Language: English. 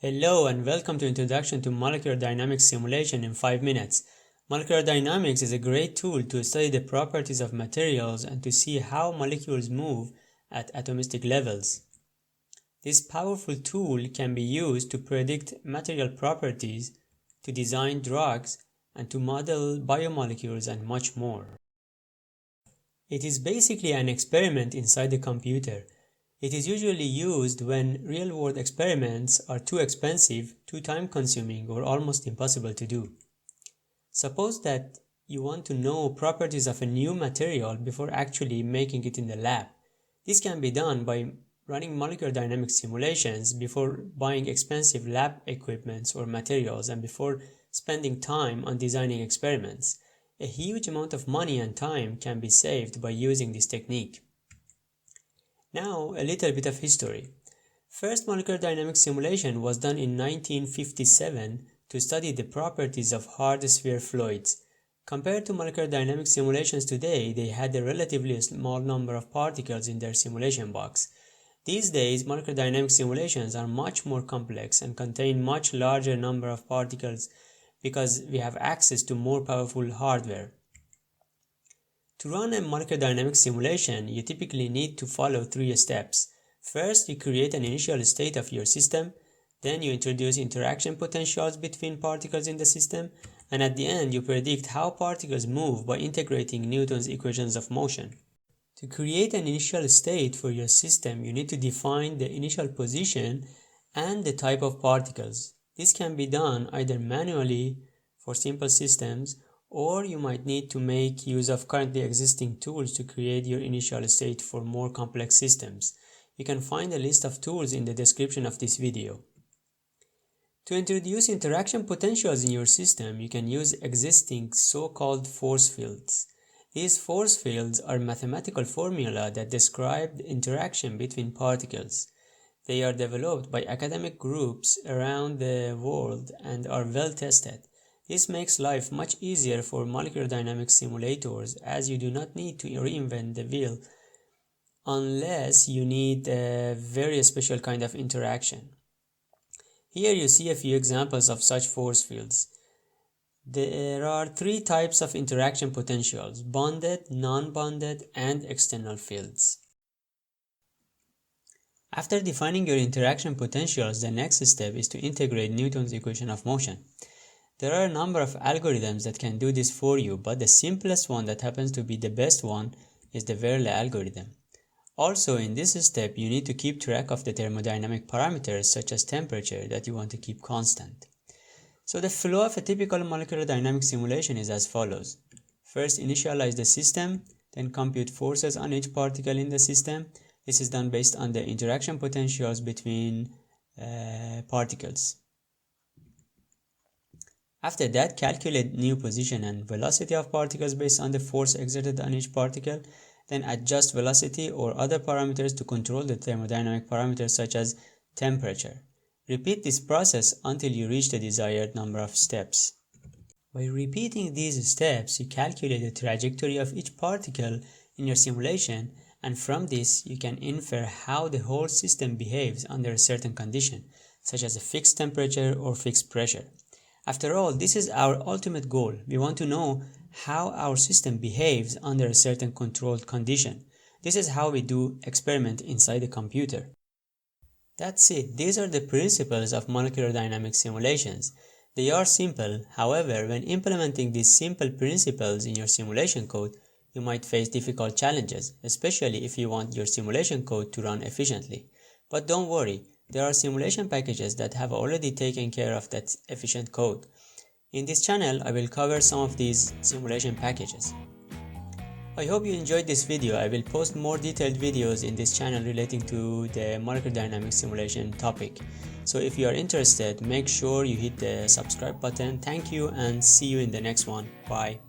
Hello and welcome to Introduction to Molecular Dynamics Simulation in 5 minutes. Molecular dynamics is a great tool to study the properties of materials and to see how molecules move at atomistic levels. This powerful tool can be used to predict material properties, to design drugs, and to model biomolecules and much more. It is basically an experiment inside the computer. It is usually used when real-world experiments are too expensive, too time-consuming, or almost impossible to do. Suppose that you want to know properties of a new material before actually making it in the lab. This can be done by running molecular dynamics simulations before buying expensive lab equipment or materials and before spending time on designing experiments. A huge amount of money and time can be saved by using this technique. Now, a little bit of history. First molecular dynamics simulation was done in 1957 to study the properties of hard sphere fluids. Compared to molecular dynamics simulations today, they had a relatively small number of particles in their simulation box. These days, molecular dynamics simulations are much more complex and contain much larger number of particles because we have access to more powerful hardware. To run a molecular dynamics simulation, you typically need to follow 3 steps. First, you create an initial state of your system, then you introduce interaction potentials between particles in the system, and at the end you predict how particles move by integrating Newton's equations of motion. To create an initial state for your system, you need to define the initial position and the type of particles. This can be done either manually for simple systems, or you might need to make use of currently existing tools to create your initial state for more complex systems. You can find a list of tools in the description of this video. To introduce interaction potentials in your system, you can use existing so-called force fields. These force fields are mathematical formula that describe the interaction between particles. They are developed by academic groups around the world and are well tested. This makes life much easier for molecular dynamics simulators, as you do not need to reinvent the wheel unless you need a very special kind of interaction. Here you see a few examples of such force fields. There are 3 types of interaction potentials: bonded, non-bonded, and external fields. After defining your interaction potentials, the next step is to integrate Newton's equation of motion. There are a number of algorithms that can do this for you, but the simplest one that happens to be the best one is the Verlet algorithm. Also, in this step, you need to keep track of the thermodynamic parameters such as temperature that you want to keep constant. So the flow of a typical molecular dynamics simulation is as follows. First, initialize the system, then compute forces on each particle in the system. This is done based on the interaction potentials between particles. After that, calculate new position and velocity of particles based on the force exerted on each particle, then adjust velocity or other parameters to control the thermodynamic parameters such as temperature. Repeat this process until you reach the desired number of steps. By repeating these steps, you calculate the trajectory of each particle in your simulation, and from this you can infer how the whole system behaves under a certain condition, such as a fixed temperature or fixed pressure. After all, this is our ultimate goal. We want to know how our system behaves under a certain controlled condition. This is how we do experiment inside the computer. That's it. These are the principles of molecular dynamics simulations. They are simple. However, when implementing these simple principles in your simulation code, you might face difficult challenges, especially if you want your simulation code to run efficiently. But don't worry. There are simulation packages that have already taken care of that efficient code. In this channel, I will cover some of these simulation packages. I hope you enjoyed this video. I will post more detailed videos in this channel relating to the molecular dynamics simulation topic. So if you are interested, make sure you hit the subscribe button. Thank you and see you in the next one. Bye.